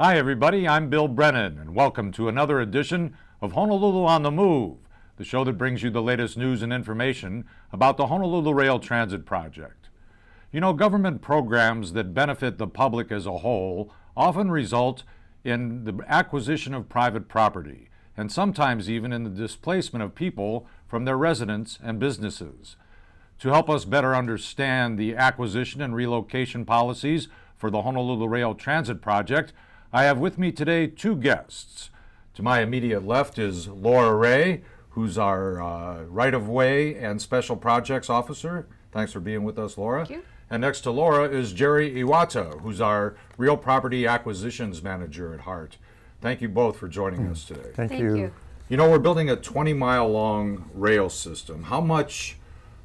Hi everybody, I'm Bill Brennan, and welcome to another edition of Honolulu on the Move, the show that brings you the latest news and information about the Honolulu Rail Transit Project. You know, government programs that benefit the public as a whole often result in the acquisition of private property, and sometimes even in the displacement of people from their residence and businesses. To help us better understand the acquisition and relocation policies for the Honolulu Rail Transit Project, I have with me today two guests. To my immediate left is Laura Ray, who's our right-of-way and special projects officer. Thanks for being with us, Laura. Thank you. And next to Laura is Jerry Iwata, who's our real property acquisitions manager at HART. Thank you both for joining us today. Thank Thank you. you. You know, we're building a 20-mile-long rail system. How much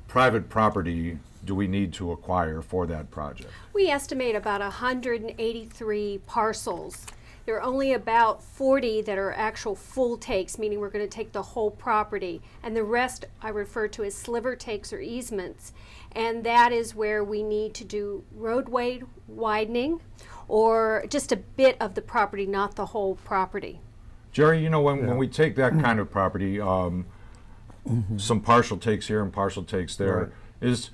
private property do we need to acquire for that project? We estimate about 183 parcels. There are only about 40 that are actual full takes, meaning we're going to take the whole property, and the rest I refer to as sliver takes or easements. And that is where we need to do roadway widening or just a bit of the property, not the whole property. Jerry, you know, when we take that kind of property, some partial takes here and partial takes there, Right. is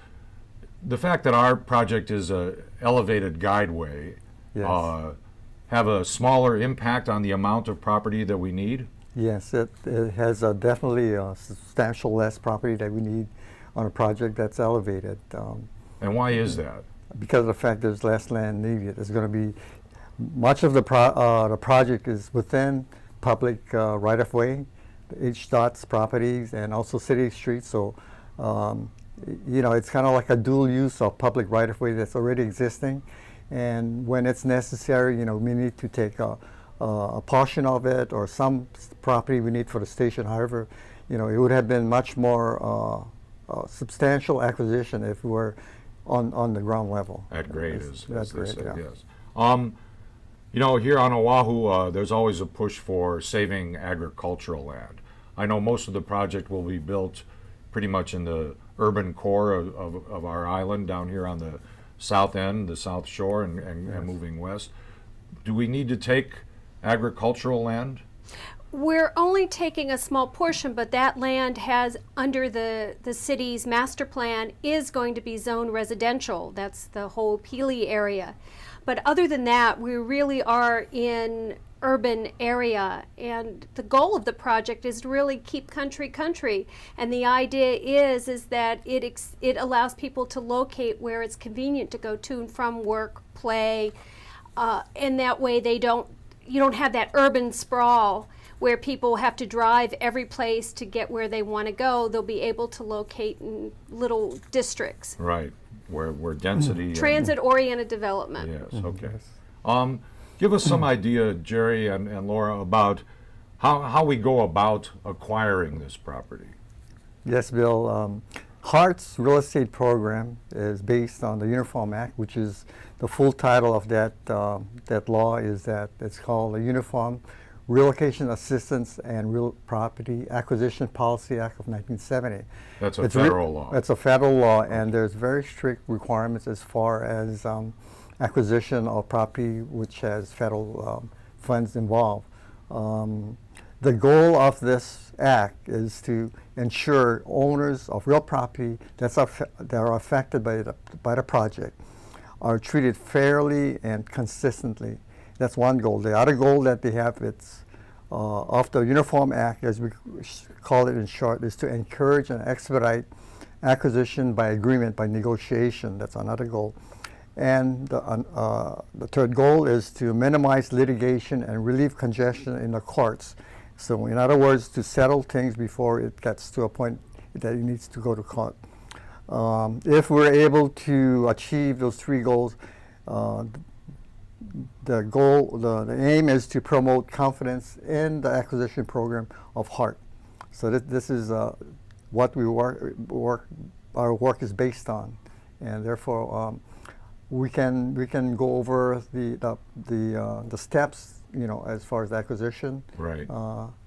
the fact that our project is a elevated guideway Yes. have a smaller impact on the amount of property that we need? Yes, it has definitely a substantial less property that we need on a project that's elevated. And why is that? Because of the fact there's less land needed. There's going to be much of the project is within public right-of-way, HDOT's properties, and also city streets. So, you know, it's kind of like a dual use of public right-of-way that's already existing. And when it's necessary, you know, we need to take a portion of it or some property we need for the station. However, you know, it would have been much more substantial acquisition if we were on the ground level. At grade, as they say, yeah. yes. You know, here on Oahu, there's always a push for saving agricultural land. I know most of the project will be built pretty much in the urban core of our island down here on the south end, the south shore, and moving west. Do we need to take agricultural land? We're only taking a small portion, but that land has, under the city's master plan, is going to be zoned residential. That's the whole Pili area. But other than that, we really are in urban area, and the goal of the project is to really keep country. And the idea is that it allows people to locate where it's convenient to go to and from work, play, and that way you don't have that urban sprawl where people have to drive every place to get where they want to go. They'll be able to locate in little districts. Right, where density... Transit-oriented development. Yes, okay. Give us some idea, Jerry and Laura, about how we go about acquiring this property. Yes, Bill. HART's real estate program is based on the Uniform Act, which is the full title of that law is that it's called the Uniform Relocation Assistance and Real Property Acquisition Policy Act of 1970. That's a federal law. It's a federal law, and there's very strict requirements as far as acquisition of property which has federal funds involved. The goal of this act is to ensure owners of real property that are affected by the project are treated fairly and consistently. That's one goal. The other goal that they have, it's of the Uniform Act, as we call it in short, is to encourage and expedite acquisition by agreement, by negotiation. That's another goal. And the third goal is to minimize litigation and relieve congestion in the courts. So in other words, to settle things before it gets to a point that it needs to go to court. If we're able to achieve those three goals, the aim is to promote confidence in the acquisition program of HART. So this is what our work is based on, and therefore we can go over the steps, you know, as far as acquisition. Right.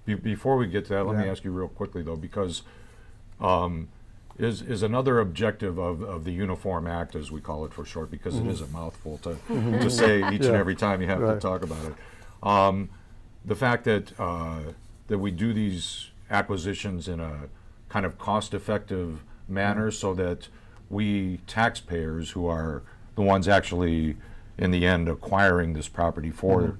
Before we get to that, let me ask you real quickly though, because is another objective of the Uniform Act, as we call it for short, because it is a mouthful to say each and every time you have to talk about it. The fact that that we do these acquisitions in a kind of cost-effective manner, so that we taxpayers, who are the ones actually in the end acquiring this property for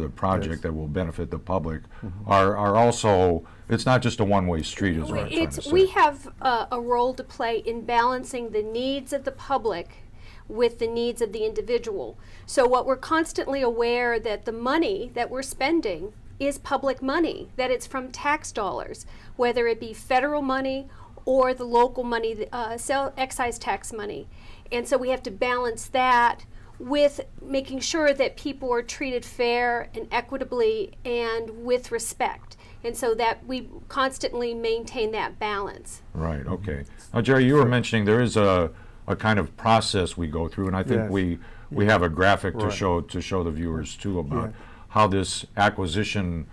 the project Yes. that will benefit the public, are also, it's not just a one-way street, is what I'm trying to say. We have a role to play in balancing the needs of the public with the needs of the individual. So what we're constantly aware that the money that we're spending is public money, that it's from tax dollars, whether it be federal money or the local money, excise tax money. And so we have to balance that with making sure that people are treated fair and equitably and with respect. And so that we constantly maintain that balance. Right, okay. Now, Jerry, you were mentioning there is a kind of process we go through, and I think Yes. we have a graphic Right. to show the viewers too about Yeah. how this acquisition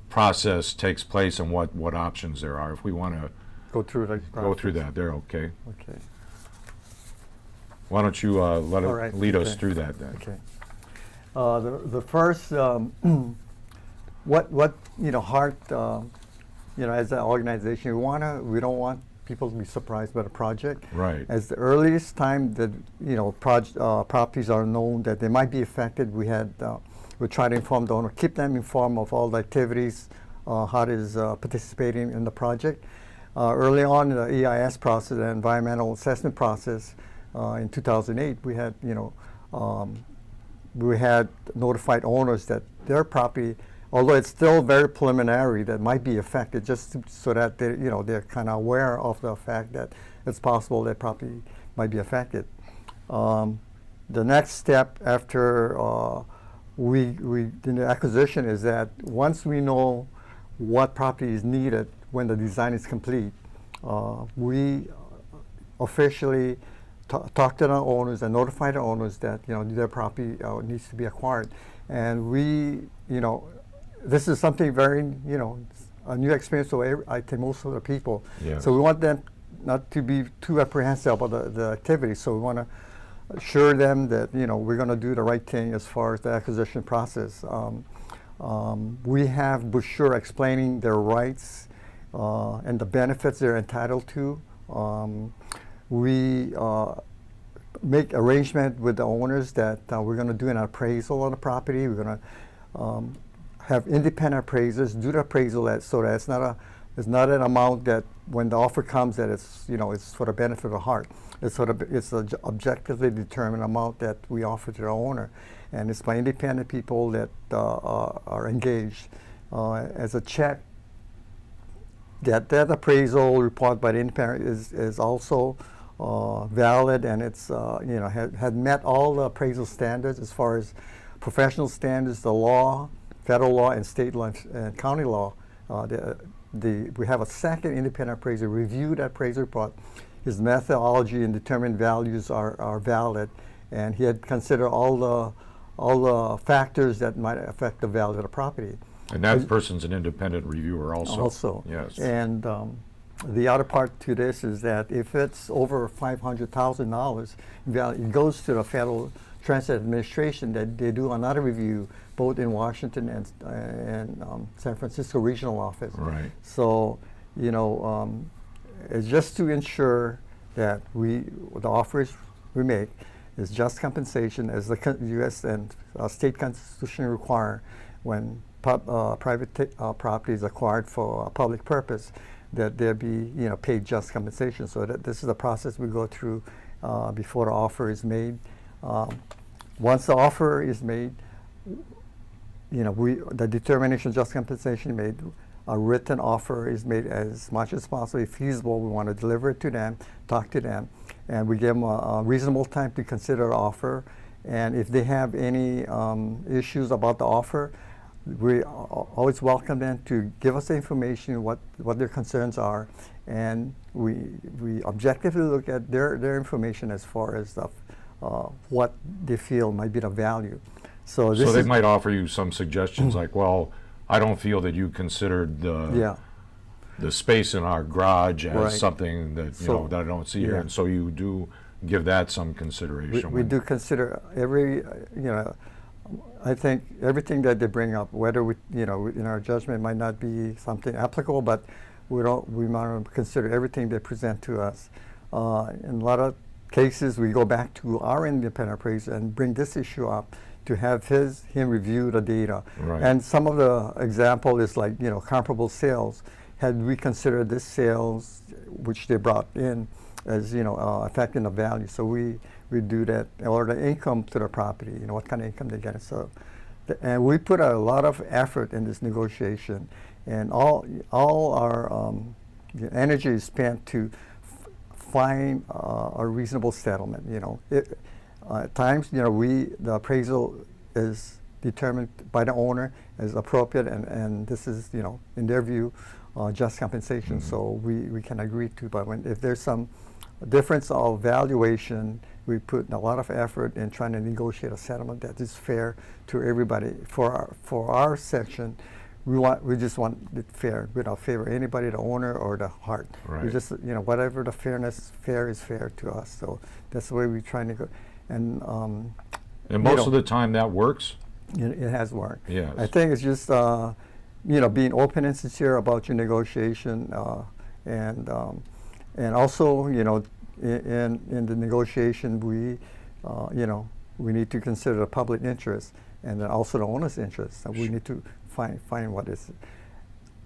process takes place and what options there are. If we want to Go through the go through that, there, okay. Okay. Why don't you All right, lead us okay. through that then? Okay. The first, what Heart, as an organization, we don't want people to be surprised by the project. Right. As the earliest time that properties are known that they might be affected, we try to inform the owner, keep them informed of all the activities Heart is participating in the project. Early on in the EIS process, the environmental assessment process, in 2008, we had notified owners that their property, although it's still very preliminary, that might be affected, just so that they're kind of aware of the fact that it's possible their property might be affected. The next step after in the acquisition is that once we know what property is needed when the design is complete, we officially talk to the owners and notify the owners that their property needs to be acquired. And this is something very a new experience for I think most of the people. Yes. So we want them not to be too apprehensive about the activity. So we want to assure them that we're going to do the right thing as far as the acquisition process. We have brochure explaining their rights and the benefits they're entitled to. We make arrangement with the owners that we're going to do an appraisal on the property. We're going to have independent appraisers do the appraisal so that it's not an amount that when the offer comes that it's for the benefit of the Heart. It's an objectively determined amount that we offer to the owner, and it's by independent people that are engaged as a check. That appraisal report by the independent is also valid, and it's had met all the appraisal standards as far as professional standards, the law, federal law, and state law and county law. We have a second independent appraiser review that appraisal report. His methodology and determined values are valid, and he had considered all the factors that might affect the value of the property. And that person's an independent reviewer also. Yes. And the other part to this is that if it's over $500,000 value, it goes to the Federal Transit Administration that they do another review, both in Washington and San Francisco regional office. Right. So, it's just to ensure that the offers we make is just compensation as the U.S. and state constitution require when private property is acquired for a public purpose, that there be paid just compensation. So that this is the process we go through before the offer is made. Once the offer is made, the determination of just compensation made. A written offer is made as much as possible. If feasible, we want to deliver it to them, talk to them, and we give them a reasonable time to consider the offer. And if they have any issues about the offer, we always welcome them to give us the information, what their concerns are, and we objectively look at their information as far as what they feel might be the value. So they might offer you some suggestions like, well, I don't feel that you considered the space in our garage as Right. something that that I don't see here, Yeah. and so you do give that some consideration. We do consider every I think everything that they bring up, whether we, in our judgment might not be something applicable, but we want to consider everything they present to us. In a lot of cases, we go back to our independent appraiser and bring this issue up to have him review the data. Right. And some of the example is like, comparable sales. Had we considered this sales, which they brought in, as affecting the value, so we do that, or the income to the property, what kind of income they get. So, and we put a lot of effort in this negotiation, and all our energy is spent to find a reasonable settlement. At times, the appraisal is determined by the owner as appropriate, and this is, in their view, just compensation. So we can agree to. But if there's some difference of valuation, we put a lot of effort in trying to negotiate a settlement that is fair to everybody. For our section, we just want it fair. We don't favor anybody, the owner or the heart. Right. We just, whatever the fair is fair to us. So that's the way we try to go. And most of the time that works? it has worked. Yes. I think it's just being open and sincere about your negotiation, and also in the negotiation we need to consider the public interest and then also the owner's interest. So we need to find what is.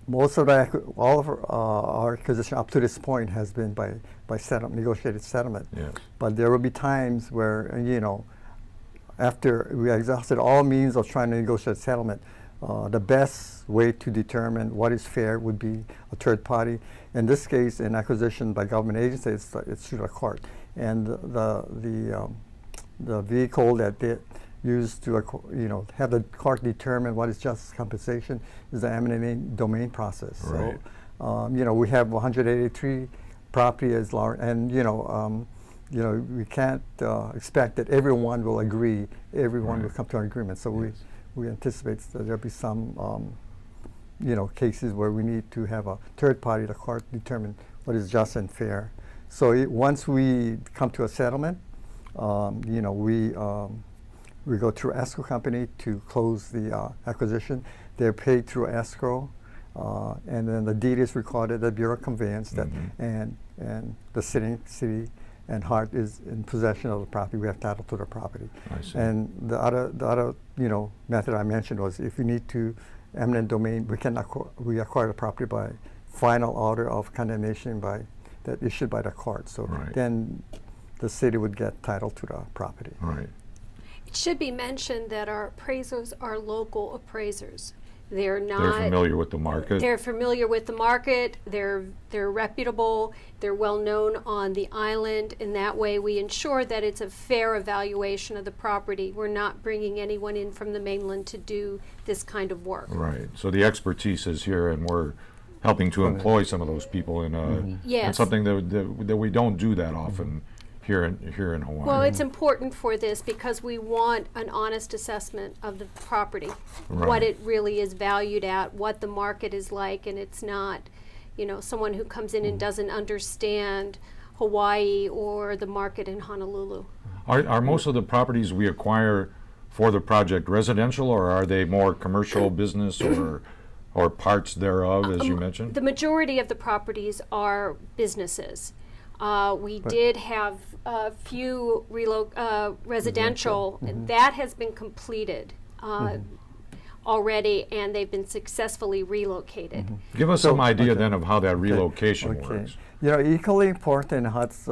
Most of all of our acquisition up to this point has been by negotiated settlement. Yes. But there will be times where after we exhausted all means of trying to negotiate settlement, the best way to determine what is fair would be a third party. In this case, in acquisition by government agency, it's through the court, and the vehicle that they use to have the court determine what is just compensation is the eminent domain process. Right. So we have 183 property as large, and we can't expect that everyone will agree, everyone will come to an agreement. So we anticipate that there'll be some cases where we need to have a third party, the court, determine what is just and fair. So once we come to a settlement, we go through escrow company to close the acquisition. They're paid through escrow, and then the deed is recorded at the Bureau of Conveyance, and the city and Hart is in possession of the property. We have title to the property. I see. And the other method I mentioned was if we need to eminent domain, we acquire the property by final order of condemnation that issued by the court. So Right. then the city would get title to the property. Right. It should be mentioned that our appraisers are local appraisers. They're not. They're familiar with the market. They're familiar with the market. They're reputable. They're well known on the island. In that way, we ensure that it's a fair evaluation of the property. We're not bringing anyone in from the mainland to do this kind of work. Right. So the expertise is here, and we're helping to employ some of those people in Yes. something that we don't do that often here in Hawaii. Well, it's important for this because we want an honest assessment of the property, Right. what it really is valued at, what the market is like, and it's not, someone who comes in and doesn't understand Hawaii or the market in Honolulu. Are most of the properties we acquire for the project residential, or are they more commercial business or parts thereof, as you mentioned? The majority of the properties are businesses. We did have a few residential. That has been completed already, and they've been successfully relocated. Give us some idea then of how that relocation works. Equally important in HUD's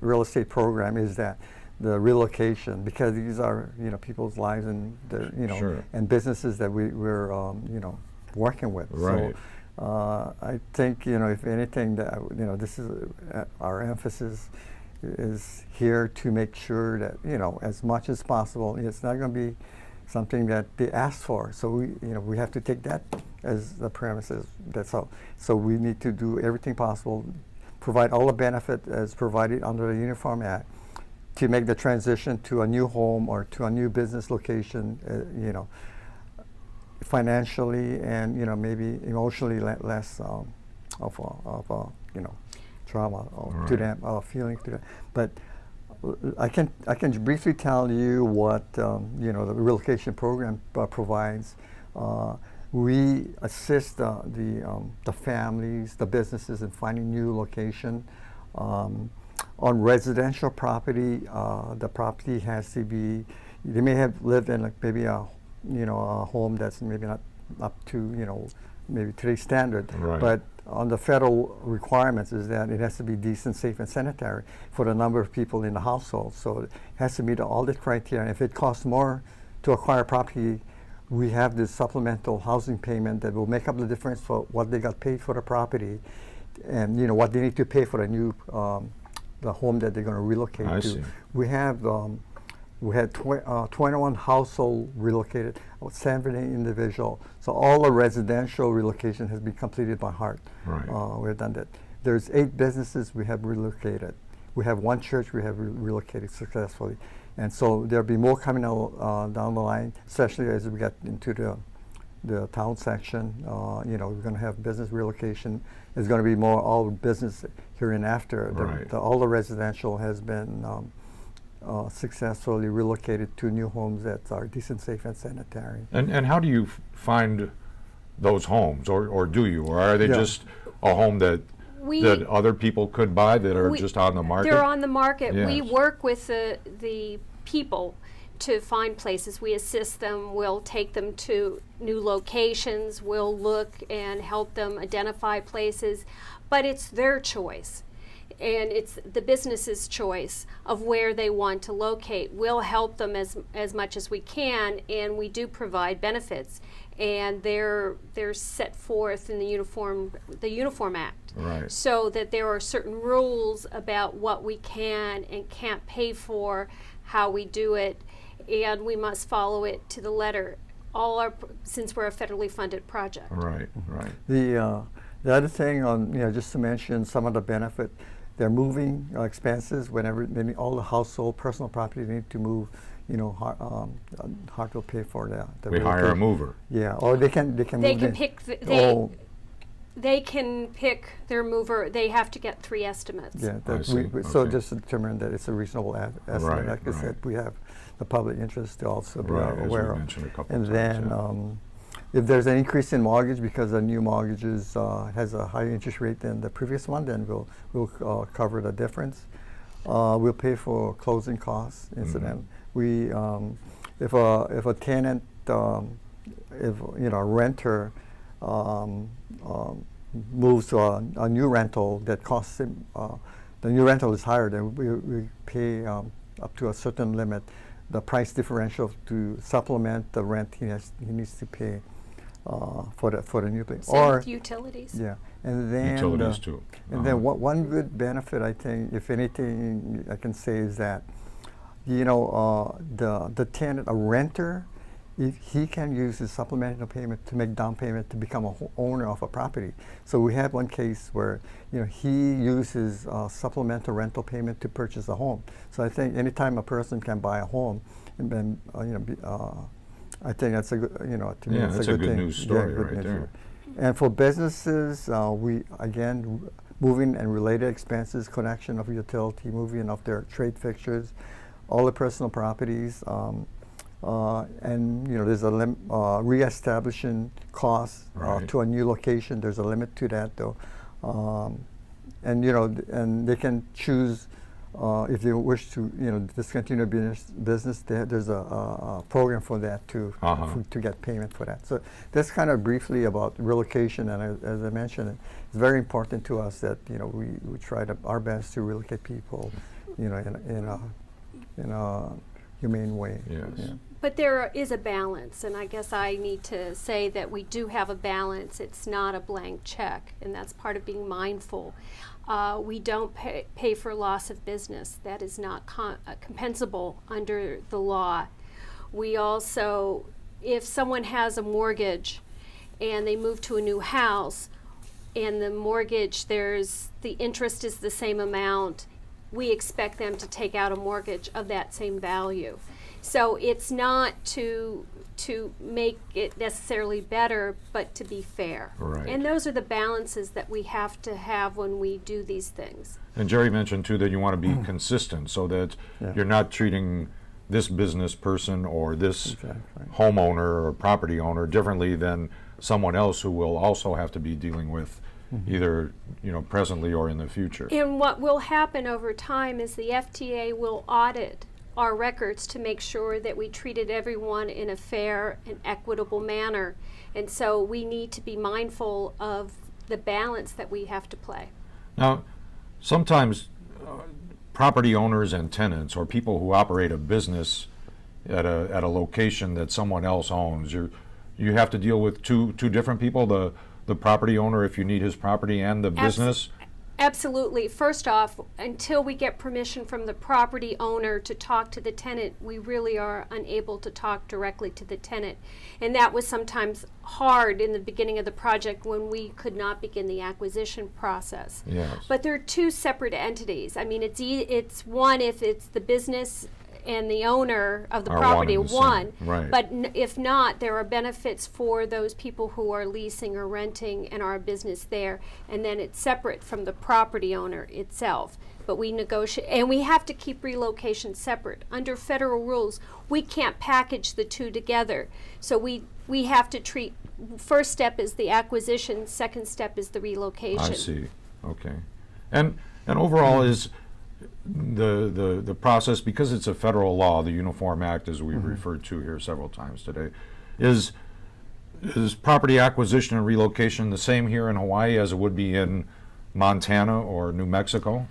real estate program is that the relocation, because these are people's lives and their Sure. and businesses that we're working with. Right. So I think if anything that this is our emphasis is here to make sure that as much as possible, it's not going to be something that they ask for. So we have to take that as the premises. That's all. So we need to do everything possible, provide all the benefit as provided under the Uniform Act, to make the transition to a new home or to a new business location, financially and maybe emotionally less of trauma to them, feeling to them. But I can briefly tell you what you know the relocation program provides. We assist the families, the businesses in finding new location. On residential property, the property has to be. They may have lived in like maybe a a home that's maybe not up to maybe today's standard, Right. but on the federal requirements is that it has to be decent, safe, and sanitary for the number of people in the household. So it has to meet all the criteria. If it costs more to acquire property, we have this supplemental housing payment that will make up the difference for what they got paid for the property, and what they need to pay for the new the home that they're going to relocate I to. see. We had 21 household relocated, 70 individual. So all the residential relocation has been completed by heart. Right. We've done that. There's 8 businesses we have relocated. We have 1 church we have relocated successfully. And so there'll be more coming out down the line, especially as we get into the town section. We're going to have business relocation. There's going to be more all business here and after. Right. All the residential has been successfully relocated to new homes that are decent, safe, and sanitary. And how do you find those homes, or do you, or are they Yeah. just a home that We- that other people could buy that are We- just on the market? They're on the market. We Yes. work with the people to find places. We assist them. We'll take them to new locations. We'll look and help them identify places. But it's their choice. And it's the business's choice of where they want to locate. We'll help them as much as we can, and we do provide benefits. And they're set forth in the Uniform Act. Right. So that there are certain rules about what we can and can't pay for, how we do it, and we must follow it to the letter. Since we're a federally funded project. Right, right. The other thing on just to mention some of the benefit, they're moving expenses whenever all the household personal property need to move. Hart will pay for that. We hire a mover. Yeah, or they can They move can in. pick. They can pick their mover. They have to get 3 estimates. Yeah, I that see. so Okay. just to determine that it's a reasonable estimate. Right, Like I said, right. we have the public interest to also be Right, as we aware of. mentioned a couple And times, then yeah. if there's an increase in mortgage because the new mortgages has a higher interest rate than the previous one, then we'll cover the difference. We'll pay for closing costs, incident. We if a tenant if a renter moves to a new rental that costs him, the new rental is higher, then we pay up to a certain limit the price differential to supplement the rent he needs to pay for the new place. Same with utilities. Yeah, and then Utilities too. And then one good benefit, I think, if anything, I can say is that the tenant, a renter, if he can use his supplemental payment to make down payment to become a owner of a property. So we had one case where he uses supplemental rental payment to purchase a home. So I think anytime a person can buy a home, and then I think that's a good to me Yeah, it's that's a a good good thing. news story good right news there. story. And for businesses, we again moving and related expenses, connection of utility, moving of their trade fixtures, all the personal properties. And there's a reestablishing cost Right. to a new location. There's a limit to that, though, and and they can choose if they wish to discontinue business. There's a program for that too, to get payment for that. So that's kind of briefly about relocation. And as I mentioned, it's very important to us that we try our best to relocate people, in a humane way. Yes. Yeah. But there is a balance, and I guess I need to say that we do have a balance. It's not a blank check, and that's part of being mindful. We don't pay for loss of business. That is not compensable under the law. We also, if someone has a mortgage and they move to a new house, and the mortgage, the interest is the same amount, we expect them to take out a mortgage of that same value. So it's not to make it necessarily better, but to be fair. Right. And those are the balances that we have to have when we do these things. And Jerry mentioned too that you want to be consistent so that Yeah. you're not treating this business person or this Exactly. homeowner or property owner differently than someone else who will also have to be dealing with either, presently or in the future. And what will happen over time is the FTA will audit our records to make sure that we treated everyone in a fair and equitable manner. And so we need to be mindful of the balance that we have to play. Now, sometimes property owners and tenants or people who operate a business at a location that someone else owns, you have to deal with two different people, the property owner if you need his property and the business? Absolutely. First off, until we get permission from the property owner to talk to the tenant, we really are unable to talk directly to the tenant. And that was sometimes hard in the beginning of the project when we could not begin the acquisition process. Yes. But they're two separate entities. I mean, it's one if it's the business and the owner of the Are one property, and the same, one. right. But if not, there are benefits for those people who are leasing or renting and are a business there, and then it's separate from the property owner itself. But we negotiate, and we have to keep relocation separate. Under federal rules, we can't package the two together. So we have to treat, first step is the acquisition, second step is the relocation. I see. Okay. And overall is the process, because it's a federal law, the Uniform Act, as we've referred to here several times today, is property acquisition and relocation the same here in Hawaii as it would be in Montana or New Mexico?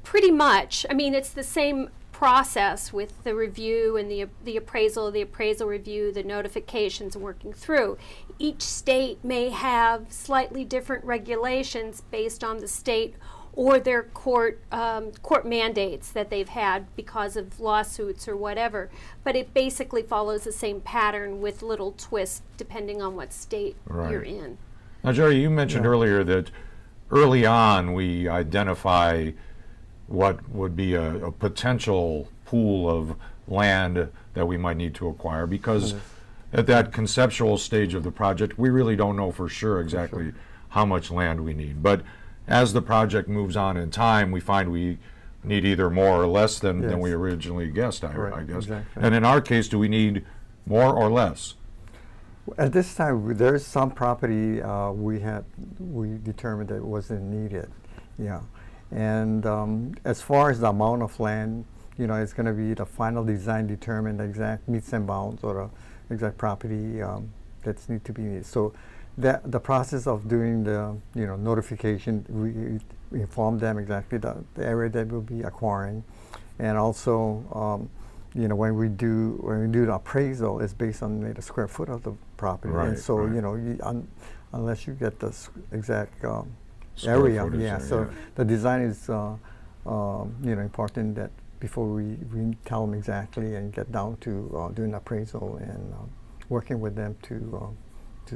Pretty much. I mean, it's the same process with the review and the appraisal review, the notifications working through. Each state may have slightly different regulations based on the state or their court mandates that they've had because of lawsuits or whatever. But it basically follows the same pattern with little twists depending on what state Right. you're in. Now, Jerry, you mentioned earlier that early on we identify what would be a potential pool of land that we might need to acquire, because at that conceptual stage of the project, we really don't know for sure exactly how much land we need. But as the project moves on in time, we find we need either more or less than Yes. we originally guessed, I Right, guess. exactly. And in our case, do we need more or less? At this time, there's some property we determined that it wasn't needed. Yeah. And as far as the amount of land, it's going to be the final design determine the exact meets and bounds or the exact property that's need to be needed. So that the process of doing the notification, we inform them exactly the area that we'll be acquiring, and also when we do the appraisal, it's based on the square foot of the property. Right, And so right. unless you get the exact Square area, footage yeah. there, So yeah. the design is important that before we tell them exactly and get down to doing appraisal and working with them to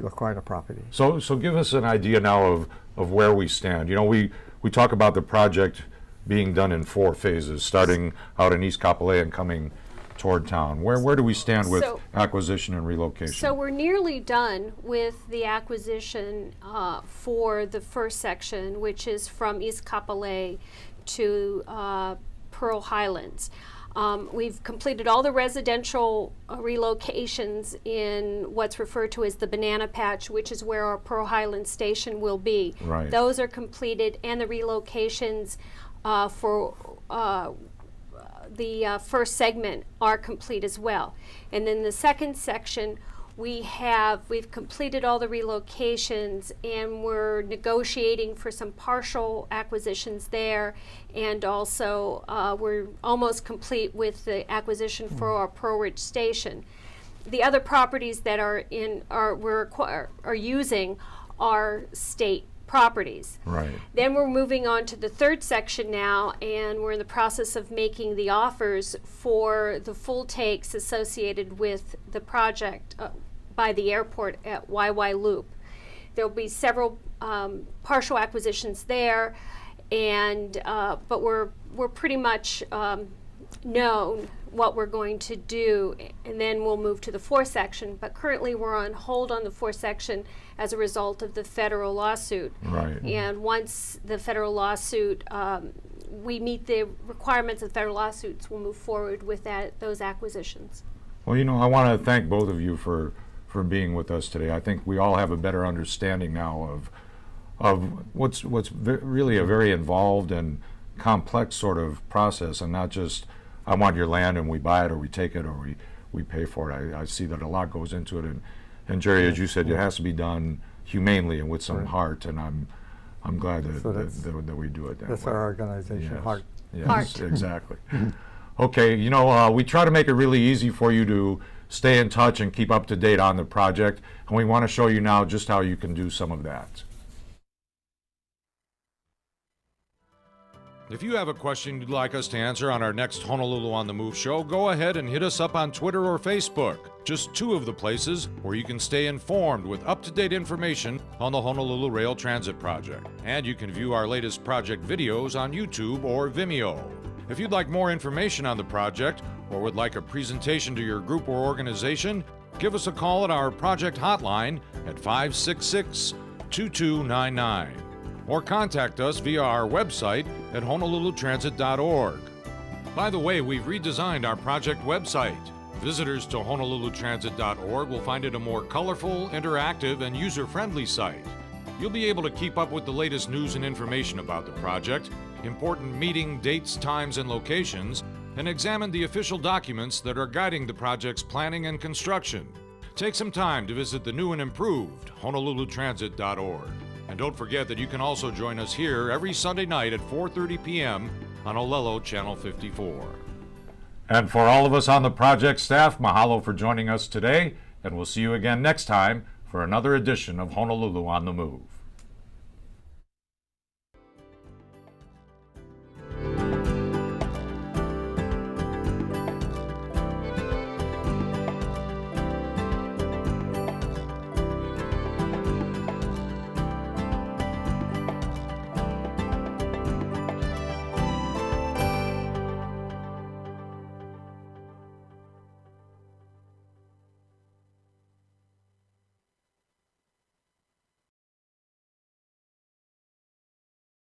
acquire the property. So give us an idea now of where we stand. We talk about the project being done in 4 phases, starting out in East Kapolei and coming toward town. Where do we stand with So- acquisition and relocation? So we're nearly done with the acquisition for the first section, which is from East Kapolei to Pearl Highlands. We've completed all the residential relocations in what's referred to as the Banana Patch, which is where our Pearl Highlands station will be. Right. Those are completed, and the relocations for the first segment are complete as well. And then the second section, we've completed all the relocations, and we're negotiating for some partial acquisitions there, and also we're almost complete with the acquisition for our Pearl Ridge station. The other properties that we're using are state properties. Right. Then we're moving on to the third section now, and we're in the process of making the offers for the full takes associated with the project by the airport at YY Loop. There'll be several partial acquisitions there, and but we're pretty much known what we're going to do, and then we'll move to the fourth section. But currently we're on hold on the fourth section as a result of the federal lawsuit. Right. And once the federal lawsuit, we meet the requirements of federal lawsuits, we'll move forward with those acquisitions. Well, you know, I want to thank both of you for being with us today. I think we all have a better understanding now of what's really a very involved and complex sort of process, and not just I want your land and we buy it or we take it or we pay for it. I see that a lot goes into it, and Jerry, as you said, it has to be done humanely and with some heart, and I'm glad that we do it that That's way. our organization, Yes. Heart. Yes, Heart. exactly. Okay, you know, we try to make it really easy for you to stay in touch and keep up to date on the project, and we want to show you now just how you can do some of that. If you have a question you'd like us to answer on our next Honolulu on the Move show, go ahead and hit us up on Twitter or Facebook. Just two of the places where you can stay informed with up-to-date information on the Honolulu Rail Transit Project. And you can view our latest project videos on YouTube or Vimeo. If you'd like more information on the project or would like a presentation to your group or organization, give us a call at our project hotline at 566-2299. Or contact us via our website at honolulutransit.org. By the way, we've redesigned our project website. Visitors to honolulutransit.org will find it a more colorful, interactive, and user-friendly site. You'll be able to keep up with the latest news and information about the project, important meeting dates, times, and locations, and examine the official documents that are guiding the project's planning and construction. Take some time to visit the new and improved honolulutransit.org. And don't forget that you can also join us here every Sunday night at 4:30 p.m. on Olelo Channel 54. And for all of us on the project staff, mahalo for joining us today, and we'll see you again next time for another edition of Honolulu on the Move.